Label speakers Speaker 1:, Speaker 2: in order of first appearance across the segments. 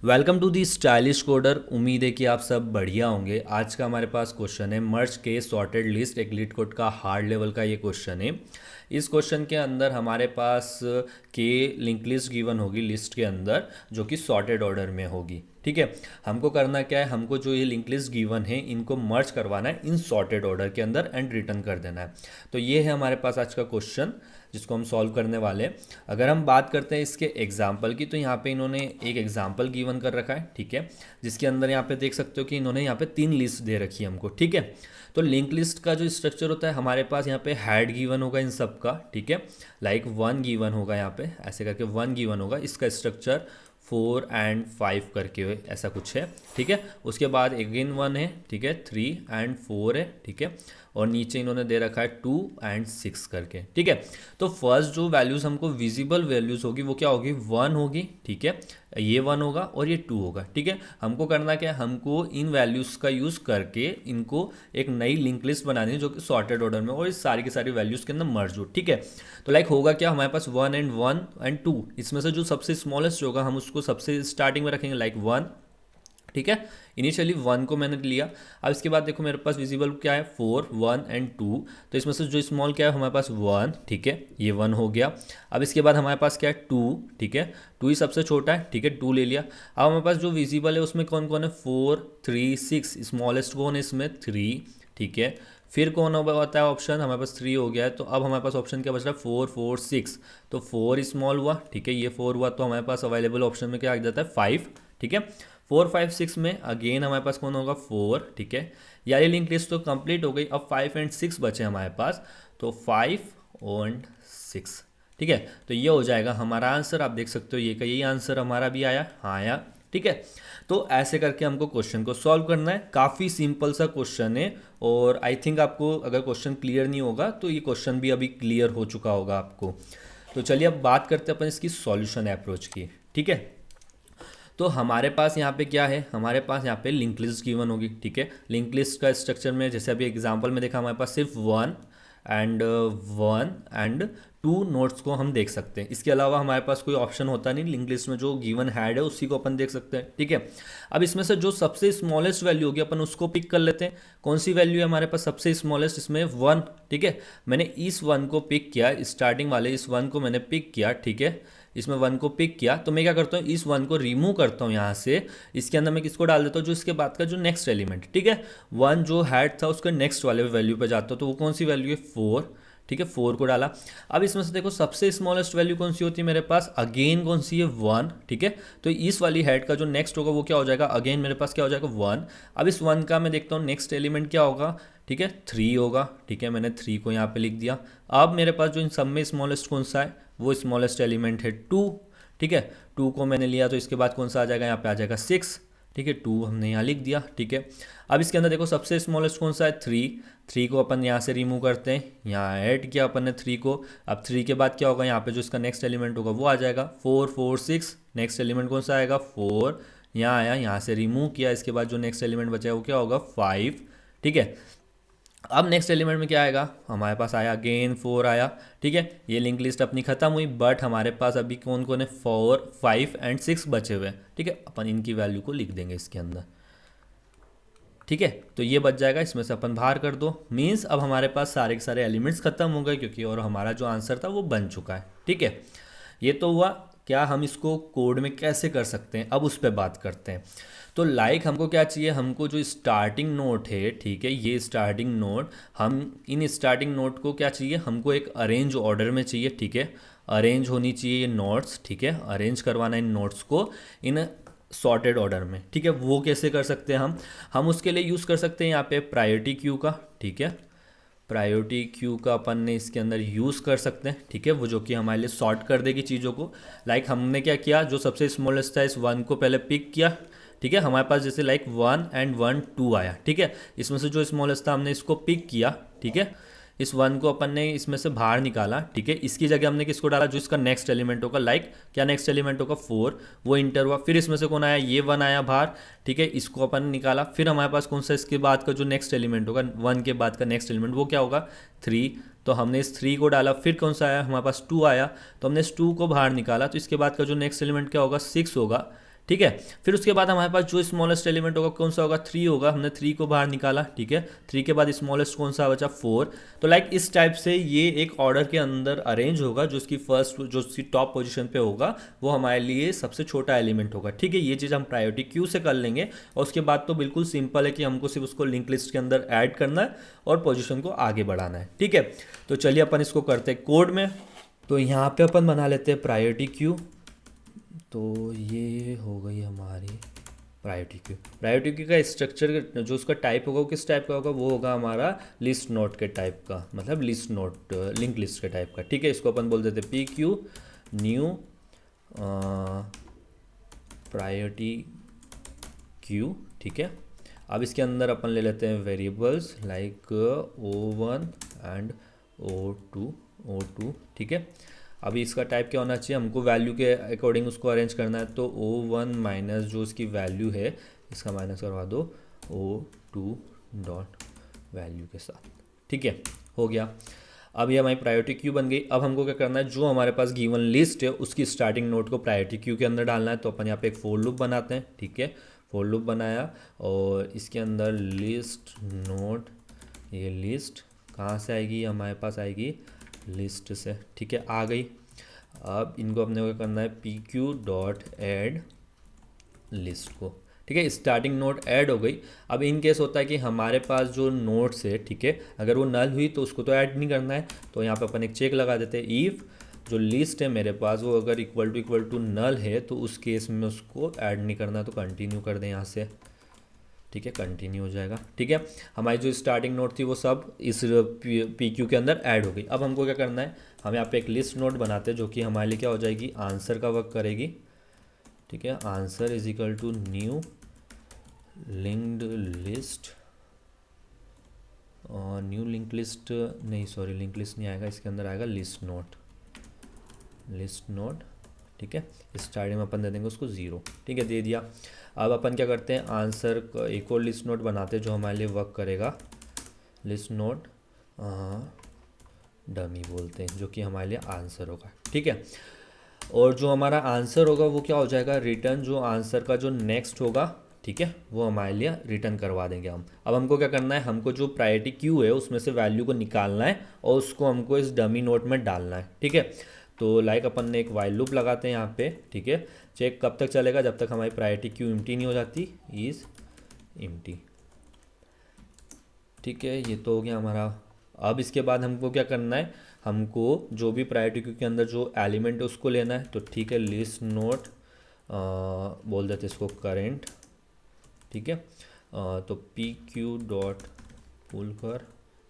Speaker 1: Welcome to the stylish coder. उम्मीद है कि आप सब बढ़िया होंगे। आज का हमारे पास क्वेश्चन है मर्ज के सॉर्टेड लिस्ट, एक लीड कोड का हार्ड लेवल का ये क्वेश्चन है। इस क्वेश्चन के अंदर हमारे पास के लिंक लिस्ट गिवन होगी लिस्ट के अंदर, जो कि सॉर्टेड ऑर्डर में होगी। ठीक है, हमको करना क्या है, हमको जो ये लिंक लिस्ट गिवन है इनको मर्ज करवाना है इन सॉर्टेड ऑर्डर के अंदर एंड रिटर्न कर देना है। तो ये है हमारे पास आज का क्वेश्चन जिसको हम सॉल्व करने वाले हैं। अगर हम बात करते हैं इसके एग्जाम्पल की, तो यहाँ पे इन्होंने एक एग्जाम्पल गिवन कर रखा है। ठीक है, जिसके अंदर यहाँ पे देख सकते हो कि इन्होंने यहाँ पे 3 लिस्ट दे रखी है हमको। ठीक है, तो लिंक लिस्ट का जो स्ट्रक्चर होता है हमारे पास यहाँ पे हेड गिवन होगा इन सब का। ठीक है, लाइक 1 गिवन होगा, यहाँ पे ऐसे करके 1 गिवन होगा। इसका स्ट्रक्चर 4 एंड 5 करके ऐसा कुछ है। ठीक है, उसके बाद अगेन 1 है। ठीक है, 3 एंड 4 है। ठीक है, और नीचे इन्होंने दे रखा है 2 एंड 6 करके। ठीक है, तो फर्स्ट जो वैल्यूज़ हमको विजिबल वैल्यूज़ होगी वो क्या होगी, 1 होगी। ठीक है, ये 1 होगा और ये 2 होगा। ठीक है, हमको करना क्या है, हमको इन वैल्यूज़ का यूज़ करके इनको एक नई लिंक लिस्ट बनानी है जो कि सॉर्टेड ऑर्डर में और इस सारी की सारी वैल्यूज़ के अंदर मर्ज हो। ठीक है, तो लाइक होगा क्या, हमारे पास 1 एंड 2, इसमें से जो सबसे स्मॉलेस्ट होगा हम उसको सबसे स्टार्टिंग में रखेंगे, लाइक 1। ठीक है, इनिशियली 1 को मैंने लिया। अब इसके बाद देखो मेरे पास विजिबल क्या है, 4, 1 एंड 2। तो इसमें से जो स्मॉल क्या है हमारे पास 1। ठीक है, ये 1 हो गया। अब इसके बाद हमारे पास क्या है, 2। ठीक है, 2 ही सबसे छोटा है। ठीक है, 2 ले लिया। अब हमारे पास जो विजिबल है उसमें कौन कौन है, 4, 3, 6। स्मॉलेस्ट कौन है इसमें, 3। ठीक है, फिर कौन होता है ऑप्शन, हमारे पास 3 हो गया है। तो अब हमारे पास ऑप्शन क्या बच रहा है, 4, 4, 6। तो 4 स्मॉल हुआ। ठीक है, ये 4 हुआ। तो हमारे पास अवेलेबल ऑप्शन में क्या आ जाता है, 5। ठीक है, 4, 5, 6 में अगेन हमारे पास कौन होगा, 4। ठीक है, यार ये लिंक लिस्ट तो कंप्लीट हो गई। अब 5 एंड 6 बचे हमारे पास, तो 5 एंड 6। ठीक है, तो ये हो जाएगा हमारा आंसर। आप देख सकते हो ये का यही आंसर हमारा भी आया, हाँ आया। ठीक है, तो ऐसे करके हमको क्वेश्चन को सॉल्व करना है। काफ़ी सिंपल सा क्वेश्चन है और आई थिंक आपको अगर क्वेश्चन क्लियर नहीं होगा तो ये क्वेश्चन भी अभी क्लियर हो चुका होगा आपको। तो चलिए अब बात करते हैं अपन इसकी सॉल्यूशन अप्रोच की। ठीक है, तो हमारे पास यहाँ पे क्या है, हमारे पास यहाँ पे लिंक लिस्ट गिवन होगी। ठीक है, लिंक लिस्ट का स्ट्रक्चर में जैसे अभी एग्जांपल में देखा, हमारे पास सिर्फ 1 एंड 2 नोट्स को हम देख सकते हैं। इसके अलावा हमारे पास कोई ऑप्शन होता नहीं लिंक लिस्ट में, जो गिवन हैड है उसी को अपन देख सकते हैं। ठीक है, अब इसमें से जो सबसे स्मॉलेस्ट वैल्यू होगी अपन उसको पिक कर लेते हैं। कौन सी वैल्यू है हमारे पास सबसे स्मॉलेस्ट, इसमें 1। ठीक है, मैंने इस 1 को पिक किया, स्टार्टिंग वाले इस 1 को मैंने पिक किया। ठीक है, इसमें 1 को पिक किया, तो मैं क्या करता हूँ, इस 1 को रिमूव करता हूँ यहाँ से। इसके अंदर मैं किसको डाल देता हूँ, जो इसके बाद का जो नेक्स्ट एलिमेंट। ठीक है, 1 जो हैड था उसके नेक्स्ट वाले वैल्यू पे जाता हूँ, तो वो कौन सी वैल्यू है, 4। ठीक है, 4 को डाला। अब इसमें से देखो सबसे स्मॉलेस्ट वैल्यू कौन सी होती है मेरे पास, अगेन कौन सी है, 1। ठीक है, तो इस वाली हेड का जो नेक्स्ट होगा वो क्या हो जाएगा, अगेन मेरे पास क्या हो जाएगा, 1। अब इस 1 का मैं देखता हूँ नेक्स्ट एलिमेंट क्या होगा। ठीक है, 3 होगा। ठीक है, मैंने 3 को यहाँ पे लिख दिया। अब मेरे पास जो इन सब में स्मॉलेस्ट कौन सा है, वो स्मॉलेस्ट एलिमेंट है 2। ठीक है, 2 को मैंने लिया, तो इसके बाद कौन सा आ जाएगा, यहाँ पे आ जाएगा 6। ठीक है, 2 हमने यहाँ लिख दिया। ठीक है, अब इसके अंदर देखो सबसे स्मॉलेस्ट कौन सा है, 3। 3 को अपन यहाँ से रिमूव करते हैं, यहाँ ऐड किया अपन ने 3 को। अब 3 के बाद क्या होगा, यहाँ पे जो इसका नेक्स्ट एलिमेंट होगा वो आ जाएगा 4, 4, 6। नेक्स्ट एलिमेंट कौन सा आएगा, 4। यहाँ आया, यहाँ से रिमूव किया, इसके बाद जो नेक्स्ट एलिमेंट बचा है वो क्या होगा, 5। ठीक है, अब नेक्स्ट एलिमेंट में क्या आएगा, हमारे पास आया अगेन 4 आया। ठीक है, ये लिंक लिस्ट अपनी खत्म हुई, बट हमारे पास अभी कौन कौन है, 4, 5 एंड 6 बचे हुए। ठीक है, अपन इनकी वैल्यू को लिख देंगे इसके अंदर। ठीक है, तो ये बच जाएगा, इसमें से अपन बाहर कर दो। मीन्स अब हमारे पास सारे के सारे एलिमेंट्स खत्म हो गए, क्योंकि और हमारा जो आंसर था वो बन चुका है। ठीक है, ये तो हुआ। क्या हम इसको कोड में कैसे कर सकते हैं, अब उस पर बात करते हैं। तो लाइक हमको क्या चाहिए, हमको जो स्टार्टिंग नोट है, ठीक है, ये स्टार्टिंग नोट, हम इन स्टार्टिंग नोट को क्या चाहिए, हमको एक अरेंज ऑर्डर में चाहिए। ठीक है, अरेंज होनी चाहिए ये नोट्स। ठीक है, अरेंज करवाना इन नोट्स को इन सॉर्टेड ऑर्डर में। ठीक है, वो कैसे कर सकते हैं हम उसके लिए यूज़ कर सकते हैं यहाँ पे प्रायोरिटी क्यू का। ठीक है, प्रायोरिटी क्यू का अपन ने इसके अंदर यूज़ कर सकते हैं। ठीक है, वो जो कि हमारे लिए सॉर्ट कर देगी चीज़ों को। लाइक हमने क्या किया, जो सबसे स्मॉलेस्ट था इस 1 को पहले पिक किया। ठीक है, हमारे पास जैसे लाइक 1 एंड 1, 2 आया। ठीक है, इसमें से जो स्मॉलेस्ट था हमने इसको पिक किया। ठीक है, इस 1 को अपन ने इसमें से बाहर निकाला। ठीक है, इसकी जगह हमने किसको डाला, जो इसका नेक्स्ट एलिमेंट होगा, लाइक क्या नेक्स्ट एलिमेंट होगा, 4, वो इंटर हुआ। फिर इसमें से कौन आया, ये 1 आया बाहर। ठीक है, इसको अपन निकाला। फिर हमारे पास कौन सा इसके बाद का जो नेक्स्ट एलिमेंट होगा, 1 के बाद का नेक्स्ट एलिमेंट वो क्या होगा, 3। तो हमने इस 3 को डाला। फिर कौन सा आया, हमारे पास 2 आया, तो हमने इस 2 को बाहर निकाला। तो इसके बाद का जो नेक्स्ट एलिमेंट क्या होगा, 6 होगा। ठीक है। फिर उसके बाद हमारे पास जो स्मॉलेस्ट एलिमेंट होगा कौन सा होगा, 3 होगा, हमने 3 को बाहर निकाला, ठीक है। 3 के बाद स्मॉलेस्ट कौन सा बचा, 4। तो लाइक इस टाइप से ये एक ऑर्डर के अंदर अरेंज होगा, जो उसकी फर्स्ट जो उसकी टॉप पोजीशन पे होगा वो हमारे लिए सबसे छोटा एलिमेंट होगा, ठीक है। ये चीज़ हम प्रायोरिटी क्यू से कर लेंगे। और उसके बाद तो बिल्कुल सिंपल है कि हमको सिर्फ उसको लिंक लिस्ट के अंदर ऐड करना है और पोजीशन को आगे बढ़ाना है, ठीक है। तो चलिए अपन इसको करते हैं कोड में। तो यहाँ पे अपन बना लेते हैं प्रायोरिटी क्यू। तो ये हो गई हमारी प्रायोरिटी क्यू। प्रायोरिटी क्यू का स्ट्रक्चर जो उसका टाइप होगा वो किस टाइप का होगा, वो होगा हमारा लिस्ट नोट के टाइप का, मतलब लिस्ट नोट लिंक लिस्ट के टाइप का, ठीक है। इसको अपन बोल देते P Q new priority queue, ठीक है। अब इसके अंदर अपन ले लेते हैं variables like O1 and O2, ठीक है। अभी इसका टाइप क्या होना चाहिए, हमको वैल्यू के अकॉर्डिंग उसको अरेंज करना है। तो O1 माइनस जो उसकी वैल्यू है इसका माइनस करवा दो O2 डॉट वैल्यू के साथ, ठीक है, हो गया। अब ये हमारी प्रायोरिटी क्यू बन गई। अब हमको क्या करना है, जो हमारे पास गिवन लिस्ट है उसकी स्टार्टिंग नोड को प्रायोरिटी क्यू के अंदर डालना है। तो अपन यहाँ पे एक फोर लूप बनाते हैं, ठीक है। फोर लूप बनाया और इसके अंदर लिस्ट नोड, ये लिस्ट कहाँ से आएगी, हमारे पास आएगी लिस्ट से, ठीक है, आ गई। अब इनको अपने को करना है P Q dot add list को, ठीक है। स्टार्टिंग नोड ऐड हो गई। अब इन केस होता है कि हमारे पास जो नोड्स है, ठीक है, अगर वो नल हुई तो उसको तो ऐड नहीं करना है। तो यहाँ पे अपन एक चेक लगा देते हैं, इफ़ जो लिस्ट है मेरे पास वो अगर इक्वल टू नल है तो उस केस में उसको ऐड नहीं करना है, तो कंटिन्यू कर दें यहाँ से, ठीक है, कंटिन्यू हो जाएगा, ठीक है। हमारी जो स्टार्टिंग नोड थी वो सब इस पी क्यू के अंदर ऐड हो गई। अब हमको क्या करना है, हम यहाँ पे एक लिस्ट नोड बनाते हैं जो कि हमारे लिए क्या हो जाएगी, आंसर का वर्क करेगी, ठीक है। Answer is equal to new linked list, new link list नहीं, सॉरी लिंक लिस्ट नहीं आएगा, इसके अंदर आएगा लिस्ट नोड, ठीक है। स्टार्टिंग में अपन दे देंगे उसको 0, ठीक है, दे दिया। अब अपन क्या करते हैं, आंसर का एक और लिस्ट नोड बनाते हैं जो हमारे लिए वर्क करेगा, लिस्ट नोड डमी बोलते हैं, जो कि हमारे लिए आंसर होगा, ठीक है। और जो हमारा आंसर होगा वो क्या हो जाएगा, रिटर्न जो आंसर का जो नेक्स्ट होगा, ठीक है, वो हमारे लिए रिटर्न करवा देंगे हम। अब हमको क्या करना है, हमको जो प्रायोरिटी क्यू है उसमें से वैल्यू को निकालना है और उसको हमको इस डमी नोट में डालना है, ठीक है। तो लाइक अपन ने एक वाइल लूप लगाते हैं यहाँ पे, ठीक है। चेक कब तक चलेगा, जब तक हमारी प्रायोरिटी क्यू एम्प्टी नहीं हो जाती, इज़ एम्प्टी, ठीक है। ये तो हो गया हमारा। अब इसके बाद हमको क्या करना है, हमको जो भी प्रायोरिटी क्यू के अंदर जो एलिमेंट है उसको लेना है। तो ठीक है, लिस्ट नोट बोल देते इसको करेंट, ठीक है। तो पी क्यू डॉट पुल कर,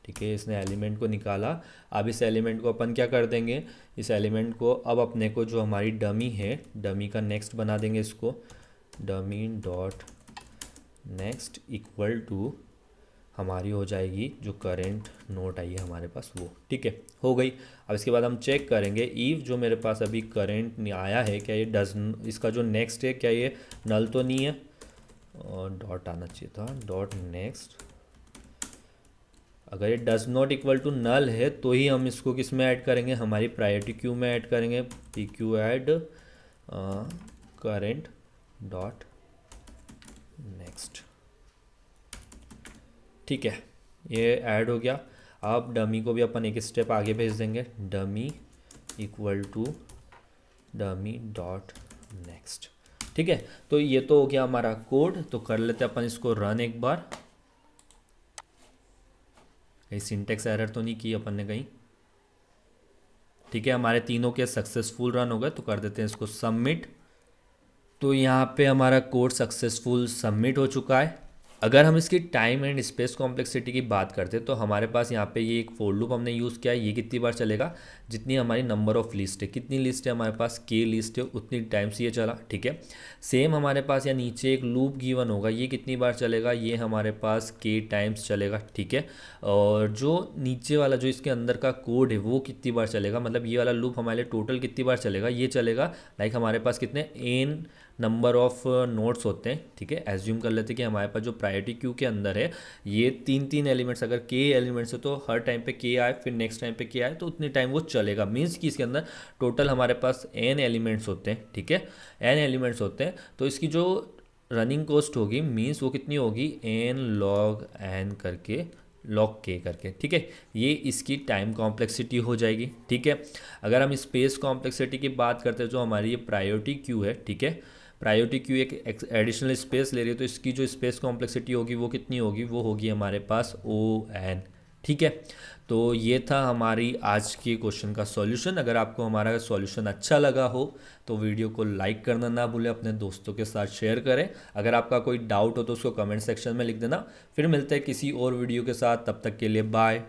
Speaker 1: ठीक है, इसने एलिमेंट को निकाला। अब इस एलिमेंट को अपन क्या कर देंगे, इस एलिमेंट को अब अपने को जो हमारी डमी है, डमी का नेक्स्ट बना देंगे इसको, dummy dot next equal to हमारी हो जाएगी जो करेंट नोट आई है हमारे पास वो, ठीक है, हो गई। अब इसके बाद हम चेक करेंगे इफ़ जो मेरे पास अभी करेंट आया है क्या ये डज, इसका जो नेक्स्ट है क्या ये नल तो नहीं है, और डॉट आना चाहिए था, डॉट नेक्स्ट। अगर ये does not equal to null है तो ही हम इसको किस में ऐड करेंगे, हमारी प्रायोरिटी क्यू में ऐड करेंगे, P Q add current dot next, ठीक है, ये ऐड हो गया। अब डमी को भी अपन एक स्टेप आगे भेज देंगे, dummy equal to dummy dot next, ठीक है। तो ये तो हो गया हमारा कोड। तो कर लेते हैं अपन इसको रन एक बार, कहीं सिंटेक्स एरर तो नहीं की अपन ने कहीं, ठीक है। हमारे तीनों के सक्सेसफुल रन हो गए। तो कर देते हैं इसको सबमिट। तो यहाँ पे हमारा कोड सक्सेसफुल सबमिट हो चुका है। अगर हम इसकी टाइम एंड स्पेस कॉम्प्लेक्सिटी की बात करते हैं तो हमारे पास यहाँ पे ये एक फोर लूप हमने यूज़ किया है। ये कितनी बार चलेगा, जितनी हमारी नंबर ऑफ लिस्ट है, कितनी लिस्ट है हमारे पास, के लिस्ट है, उतनी टाइम्स ये चला, ठीक है। सेम हमारे पास या नीचे एक लूप गिवन होगा, ये कितनी बार चलेगा, ये हमारे पास के टाइम्स चलेगा, ठीक है। और जो नीचे वाला जो इसके अंदर का कोड है वो कितनी बार चलेगा, मतलब ये वाला लूप हमारे लिए टोटल कितनी बार चलेगा, ये चलेगा लाइक हमारे पास कितने n नंबर ऑफ नोड्स होते हैं, ठीक है। एज्यूम कर लेते हैं कि हमारे पास जो प्रायोरिटी क्यू के अंदर है ये तीन तीन एलिमेंट्स, अगर के एलिमेंट्स है तो हर टाइम पे के आए, फिर नेक्स्ट टाइम पे के आए, तो उतनी टाइम वो चलेगा। मीन्स कि इसके अंदर टोटल हमारे पास एन एलिमेंट्स होते हैं, ठीक है, एन एलिमेंट्स होते हैं। तो इसकी जो रनिंग कॉस्ट होगी मीन्स वो कितनी होगी, एन लॉग एन करके लॉग के करके, ठीक है। ये इसकी टाइम कॉम्प्लेक्सिटी हो जाएगी, ठीक है। अगर हम स्पेस कॉम्प्लेक्सिटी की बात करते हैं जो हमारी ये प्रायोरिटी क्यू है, ठीक है, प्रायोरिटी क्यू एक एडिशनल स्पेस ले रही है, तो इसकी जो स्पेस कॉम्प्लेक्सिटी होगी वो कितनी होगी, वो होगी हमारे पास ओ एन, ठीक है। तो ये था हमारी आज के क्वेश्चन का सॉल्यूशन। अगर आपको हमारा सॉल्यूशन अच्छा लगा हो तो वीडियो को लाइक करना ना भूलें, अपने दोस्तों के साथ शेयर करें। अगर आपका कोई डाउट हो तो उसको कमेंट सेक्शन में लिख देना। फिर मिलते हैं किसी और वीडियो के साथ, तब तक के लिए बाय।